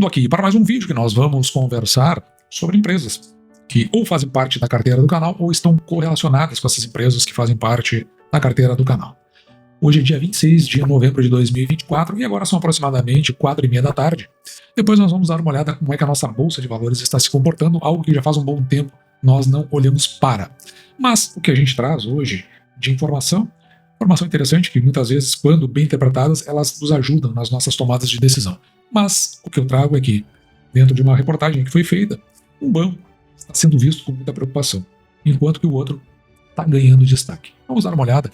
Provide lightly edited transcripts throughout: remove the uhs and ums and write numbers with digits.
Vindo aqui para mais um vídeo que nós vamos conversar sobre empresas que ou fazem parte da carteira do canal ou estão correlacionadas com essas empresas que fazem parte da carteira do canal. Hoje é dia 26 de novembro de 2024 e agora são aproximadamente 4h30 da tarde. Depois nós vamos dar uma olhada como é que a nossa bolsa de valores está se comportando, algo que já faz um bom tempo nós não olhamos para. Mas o que a gente traz hoje de informação interessante que muitas vezes, quando bem interpretadas, elas nos ajudam nas nossas tomadas de decisão. Mas o que eu trago é que, dentro de uma reportagem que foi feita, um banco está sendo visto com muita preocupação, enquanto que o outro está ganhando destaque. Vamos dar uma olhada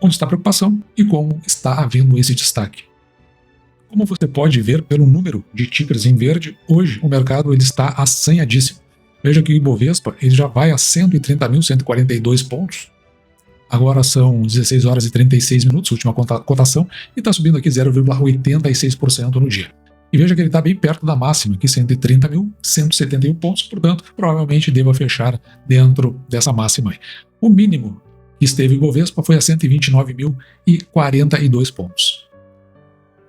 onde está a preocupação e como está havendo esse destaque. Como você pode ver pelo número de tickers em verde, hoje o mercado ele está assanhadíssimo. Veja que o Ibovespa ele já vai a 130.142 pontos. Agora são 16 horas e 36 minutos, última cotação, e está subindo aqui 0,86% no dia. E veja que ele está bem perto da máxima, aqui 130.171 pontos, portanto, provavelmente deva fechar dentro dessa máxima aí. O mínimo que esteve o Ibovespa foi a 129.042 pontos.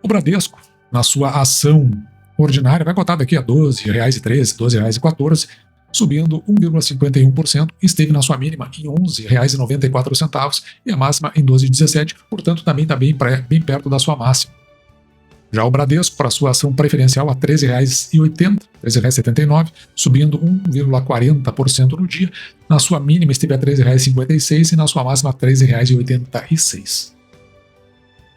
O Bradesco, na sua ação ordinária, vai cotar daqui a R$ 12,13, R$ 12,14, subindo 1,51%, esteve na sua mínima em R$ 11,94 e a máxima em 12,17, portanto também está bem perto da sua máxima. Já o Bradesco, para sua ação preferencial, a R$ 13,80, R$ 13,79, subindo 1,40% no dia, na sua mínima esteve a R$ 13,56 e na sua máxima a R$ 13,86.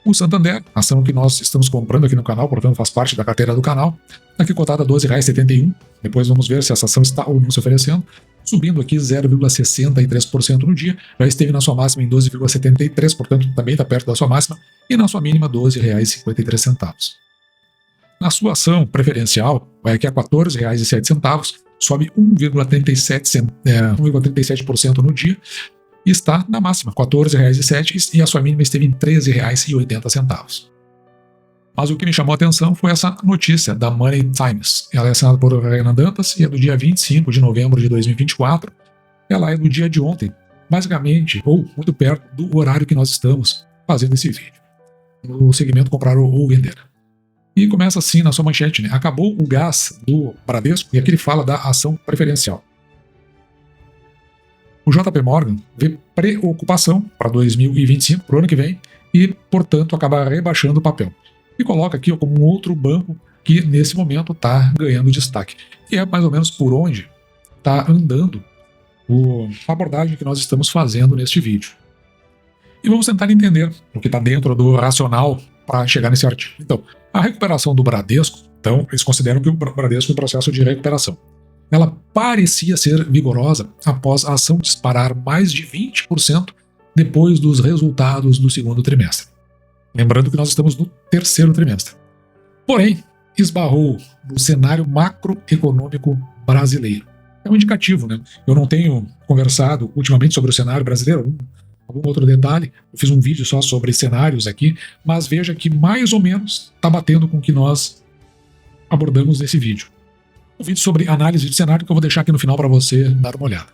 O Santander, ação que nós estamos comprando aqui no canal, portanto faz parte da carteira do canal, aqui cotada a R$ 12,71, depois vamos ver se essa ação está ou não se oferecendo, subindo aqui 0,63% no dia, já esteve na sua máxima em 12,73, portanto também está perto da sua máxima, e na sua mínima R$ 12,53. Na sua ação preferencial, vai aqui a R$ 14,07, sobe 1,37% no dia, e está na máxima, R$ 14,07, e a sua mínima esteve em R$ 13,80. Mas o que me chamou a atenção foi essa notícia da Money Times. Ela é assinada por Renan Dantas e é do dia 25 de novembro de 2024. Ela é do dia de ontem, basicamente, ou muito perto do horário que nós estamos fazendo esse vídeo, no segmento comprar ou vender. E começa assim na sua manchete, né? Acabou o gás do Bradesco, e aqui ele fala da ação preferencial. O JP Morgan vê preocupação para 2025, para o ano que vem, e, portanto, acaba rebaixando o papel. E coloca aqui como um outro banco que, nesse momento, está ganhando destaque. E é mais ou menos por onde está andando a abordagem que nós estamos fazendo neste vídeo. E vamos tentar entender o que está dentro do racional para chegar nesse artigo. Então, a recuperação do Bradesco, então, eles consideram que o Bradesco é um processo de recuperação. Ela parecia ser vigorosa após a ação disparar mais de 20% depois dos resultados do segundo trimestre. Lembrando que nós estamos no terceiro trimestre. Porém, esbarrou no cenário macroeconômico brasileiro. É um indicativo, né? Eu não tenho conversado ultimamente sobre o cenário brasileiro, algum outro detalhe, eu fiz um vídeo só sobre cenários aqui, mas veja que mais ou menos está batendo com o que nós abordamos nesse vídeo. Um vídeo sobre análise de cenário que eu vou deixar aqui no final para você dar uma olhada.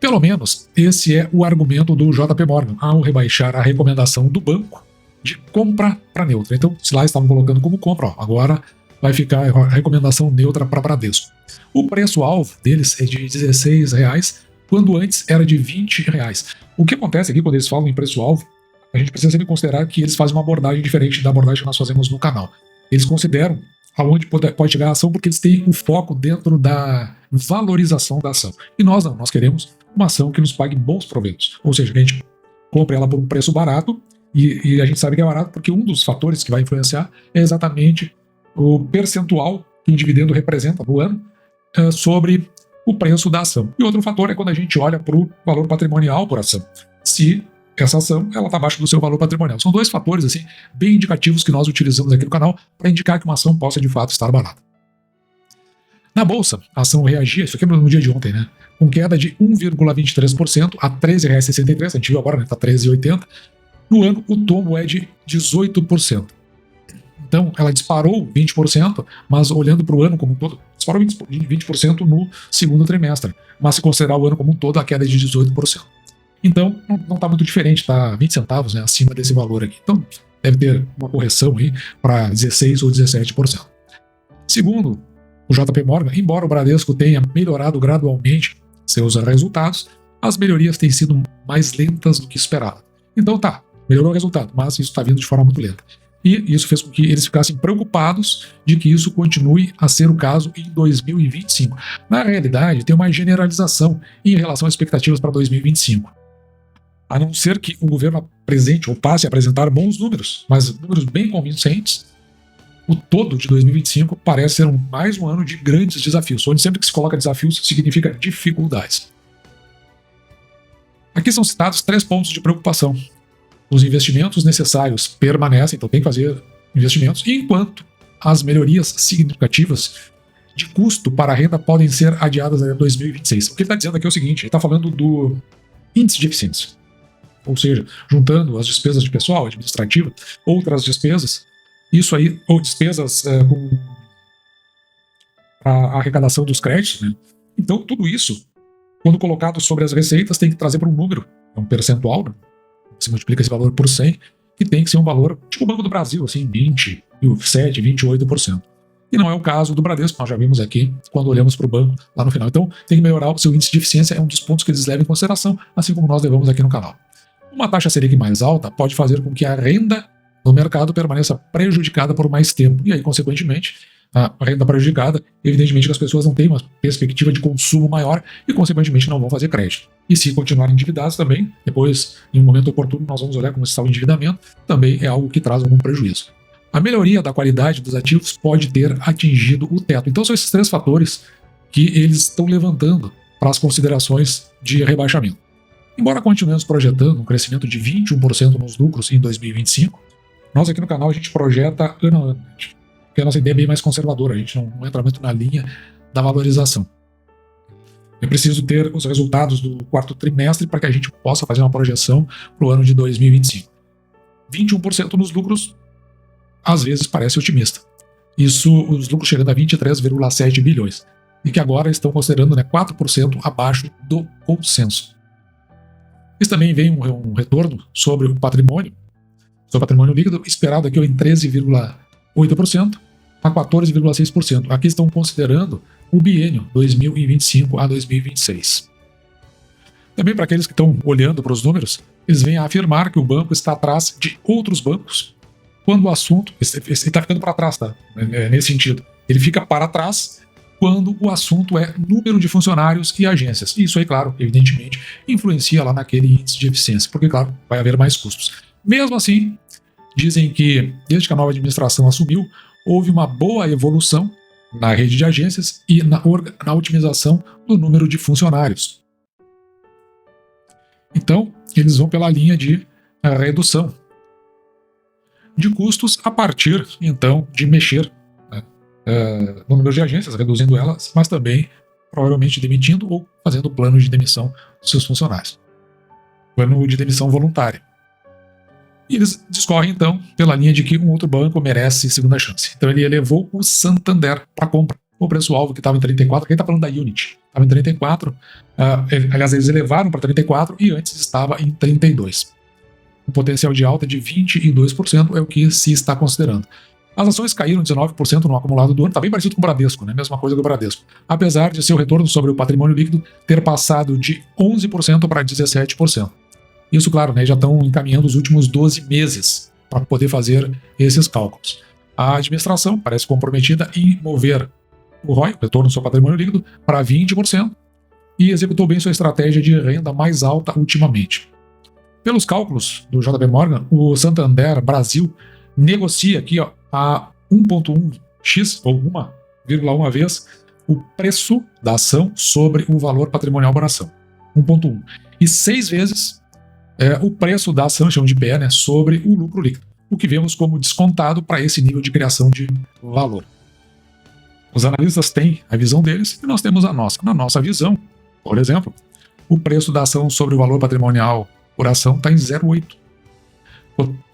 Pelo menos, esse é o argumento do JP Morgan ao rebaixar a recomendação do banco de compra para neutra. Então, se lá estavam colocando como compra, agora vai ficar a recomendação neutra para Bradesco. O preço-alvo deles é de R$ 16,00, quando antes era de R$ 20,00. O que acontece aqui quando eles falam em preço-alvo, a gente precisa sempre considerar que eles fazem uma abordagem diferente da abordagem que nós fazemos no canal. Eles consideram aonde pode chegar a ação porque eles têm um foco dentro da valorização da ação. E nós não, nós queremos uma ação que nos pague bons proventos. Ou seja, que a gente compre ela por um preço barato, e a gente sabe que é barato porque um dos fatores que vai influenciar é exatamente o percentual que o dividendo representa no ano sobre o preço da ação. E outro fator é quando a gente olha para o valor patrimonial por ação. Se essa ação está abaixo do seu valor patrimonial. São dois fatores assim, bem indicativos que nós utilizamos aqui no canal para indicar que uma ação possa de fato estar barata. Na bolsa, a ação reagia, isso aqui é no dia de ontem, né? Com queda de 1,23% a R$ 13,63, a gente viu agora, né? Está R$ 13,80. No ano, o tombo é de 18%. Então, ela disparou 20%, mas olhando para o ano como um todo, disparou 20% no segundo trimestre. Mas se considerar o ano como um todo, a queda é de 18%. Então, não está muito diferente, está 20 centavos, né, acima desse valor aqui. Então, deve ter uma correção aí para 16% ou 17%. Segundo o JP Morgan, embora o Bradesco tenha melhorado gradualmente seus resultados, as melhorias têm sido mais lentas do que esperado. Então tá, melhorou o resultado, mas isso está vindo de forma muito lenta. E isso fez com que eles ficassem preocupados de que isso continue a ser o caso em 2025. Na realidade, tem uma generalização em relação às expectativas para 2025. A não ser que o governo apresente ou passe a apresentar bons números, mas números bem convincentes, o todo de 2025 parece ser mais um ano de grandes desafios, onde sempre que se coloca desafios significa dificuldades. Aqui são citados 3 pontos de preocupação. Os investimentos necessários permanecem, então tem que fazer investimentos, enquanto as melhorias significativas de custo para a renda podem ser adiadas em 2026. O que ele está dizendo aqui é o seguinte, ele está falando do índice de eficiência. Ou seja, juntando as despesas de pessoal, administrativa, outras despesas, isso aí, ou despesas com a arrecadação dos créditos, né? Então tudo isso, quando colocado sobre as receitas, tem que trazer para um número, um percentual, né? Se multiplica esse valor por 100, que tem que ser um valor, tipo o Banco do Brasil, assim, 27, 28%. E não é o caso do Bradesco, nós já vimos aqui, quando olhamos para o banco lá no final. Então, tem que melhorar o seu índice de eficiência, é um dos pontos que eles levam em consideração, assim como nós levamos aqui no canal. Uma taxa Selic mais alta pode fazer com que a renda no mercado permaneça prejudicada por mais tempo, e aí, consequentemente, a renda prejudicada, evidentemente que as pessoas não têm uma perspectiva de consumo maior e, consequentemente, não vão fazer crédito. E se continuarem endividados também, depois, em um momento oportuno, nós vamos olhar como está o endividamento, também é algo que traz algum prejuízo. A melhoria da qualidade dos ativos pode ter atingido o teto. Então são esses 3 fatores que eles estão levantando para as considerações de rebaixamento. Embora continuemos projetando um crescimento de 21% nos lucros em 2025, nós aqui no canal a gente projeta ano a ano, porque a nossa ideia é bem mais conservadora, a gente não entra muito na linha da valorização. É preciso ter os resultados do 4º trimestre para que a gente possa fazer uma projeção para o ano de 2025. 21% nos lucros, às vezes parece otimista. Isso, os lucros chegando a 23,7 bilhões, e que agora estão considerando 4% abaixo do consenso. Isso também vem um retorno sobre o patrimônio líquido, esperado aqui em 13,8% a 14,6%. Aqui estão considerando o biênio 2025 a 2026. Também para aqueles que estão olhando para os números, eles vêm a afirmar que o banco está atrás de outros bancos quando o assunto... Ele está ficando para trás, tá? Nesse sentido. Ele fica para trás quando o assunto é número de funcionários e agências. Isso aí, claro, evidentemente, influencia lá naquele índice de eficiência, porque, claro, vai haver mais custos. Mesmo assim, dizem que, desde que a nova administração assumiu, houve uma boa evolução na rede de agências e na otimização do número de funcionários. Então, eles vão pela linha de redução de custos a partir, então, de mexer no número de agências, reduzindo elas, mas também, provavelmente, demitindo ou fazendo plano de demissão dos seus funcionários. Plano de demissão voluntária. E eles discorrem, então, pela linha de que um outro banco merece segunda chance. Então ele elevou o Santander para compra. O preço-alvo que estava em 34, quem está falando da Unity, estava em 34, aliás, eles elevaram para 34 e antes estava em 32. Um potencial de alta de 22% é o que se está considerando. As ações caíram 19% no acumulado do ano, está bem parecido com o Bradesco, né? Mesma coisa do Bradesco. Apesar de seu retorno sobre o patrimônio líquido ter passado de 11% para 17%. Isso, claro, né, já estão encaminhando os últimos 12 meses para poder fazer esses cálculos. A administração parece comprometida em mover o ROI, o retorno sobre patrimônio líquido, para 20% e executou bem sua estratégia de renda mais alta ultimamente. Pelos cálculos do JP Morgan, o Santander Brasil negocia aqui a 1,1x, ou 1,1 vez, o preço da ação sobre o valor patrimonial por ação. 1,1. E 6 vezes o preço da ação, chamamos de PE, né, sobre o lucro líquido, o que vemos como descontado para esse nível de criação de valor. Os analistas têm a visão deles e nós temos a nossa. Na nossa visão, por exemplo, o preço da ação sobre o valor patrimonial por ação está em 0,8.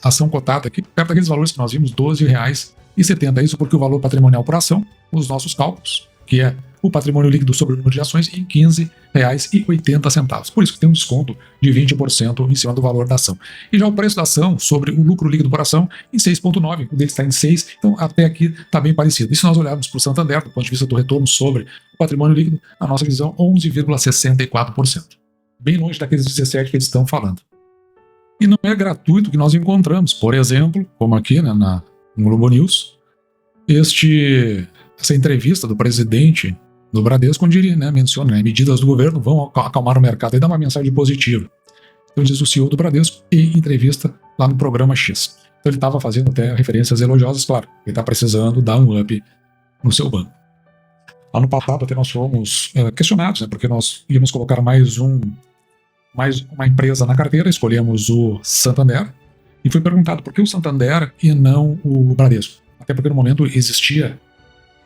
Ação cotada aqui, perto daqueles valores que nós vimos, R$ 12,70. Isso porque o valor patrimonial por ação, os nossos cálculos, que é o patrimônio líquido sobre o número de ações, em R$ 15,80. Por isso que tem um desconto de 20% em cima do valor da ação. E já o preço da ação sobre o lucro líquido por ação em 6,9, o dele está em 6, então até aqui está bem parecido. E se nós olharmos para o Santander, do ponto de vista do retorno sobre o patrimônio líquido, na nossa visão, 11,64%. Bem longe daqueles 17 que eles estão falando. E não é gratuito que nós encontramos, por exemplo, como aqui, né, no Globo News, essa entrevista do presidente do Bradesco, onde ele, né, menciona, né, medidas do governo vão acalmar o mercado e dá uma mensagem positiva. Então diz o CEO do Bradesco em entrevista lá no programa X. Então ele estava fazendo até referências elogiosas, claro, ele está precisando dar um up no seu banco. Ano passado até nós fomos questionados, né, porque nós íamos colocar mais uma empresa na carteira, escolhemos o Santander, e foi perguntado por que o Santander e não o Bradesco. Até porque no momento existia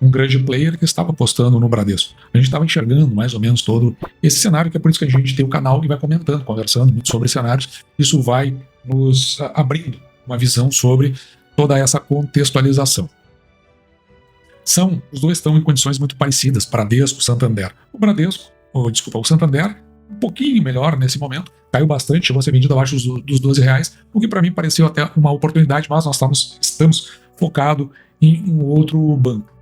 um grande player que estava apostando no Bradesco. A gente estava enxergando mais ou menos todo esse cenário, que é por isso que a gente tem o canal e vai comentando, conversando muito sobre cenários. Isso vai nos abrindo uma visão sobre toda essa contextualização. Os dois estão em condições muito parecidas, Bradesco e Santander. O Santander, um pouquinho melhor nesse momento, caiu bastante, chegou a ser vendido abaixo dos R$ 12, o que para mim pareceu até uma oportunidade, mas nós estamos focados em um outro banco.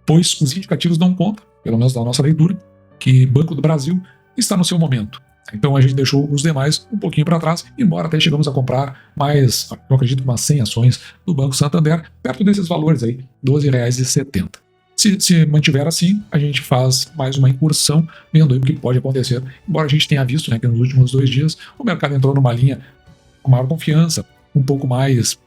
Pois os indicativos dão conta, pelo menos da nossa leitura, que Banco do Brasil está no seu momento. Então a gente deixou os demais um pouquinho para trás, embora até chegamos a comprar mais, eu acredito, umas 100 ações do Banco Santander, perto desses valores aí, R$ 12,70. Se mantiver assim, a gente faz mais uma incursão, vendo aí o que pode acontecer. Embora a gente tenha visto, né, que nos últimos 2 dias o mercado entrou numa linha com maior confiança, um pouco mais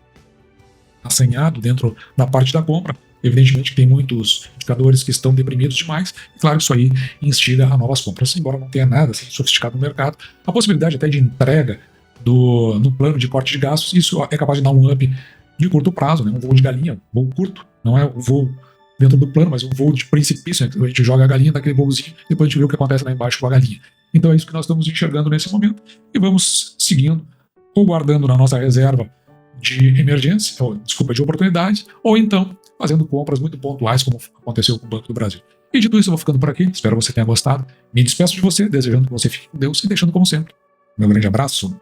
assanhado dentro da parte da compra. Evidentemente que tem muitos indicadores que estão deprimidos demais, e claro que isso aí instiga a novas compras, embora não tenha nada assim, sofisticado no mercado. A possibilidade até de entrega no plano de corte de gastos, isso é capaz de dar um up de curto prazo, né? Um voo de galinha, voo curto, não é um voo dentro do plano, mas um voo de precipício, né? A gente joga a galinha daquele voozinho, depois a gente vê o que acontece lá embaixo com a galinha. Então é isso que nós estamos enxergando nesse momento, e vamos seguindo, ou guardando na nossa reserva de emergência, de oportunidades, ou então fazendo compras muito pontuais, como aconteceu com o Banco do Brasil. E dito isso, eu vou ficando por aqui, espero que você tenha gostado. Me despeço de você, desejando que você fique com Deus e deixando, como sempre, meu grande abraço.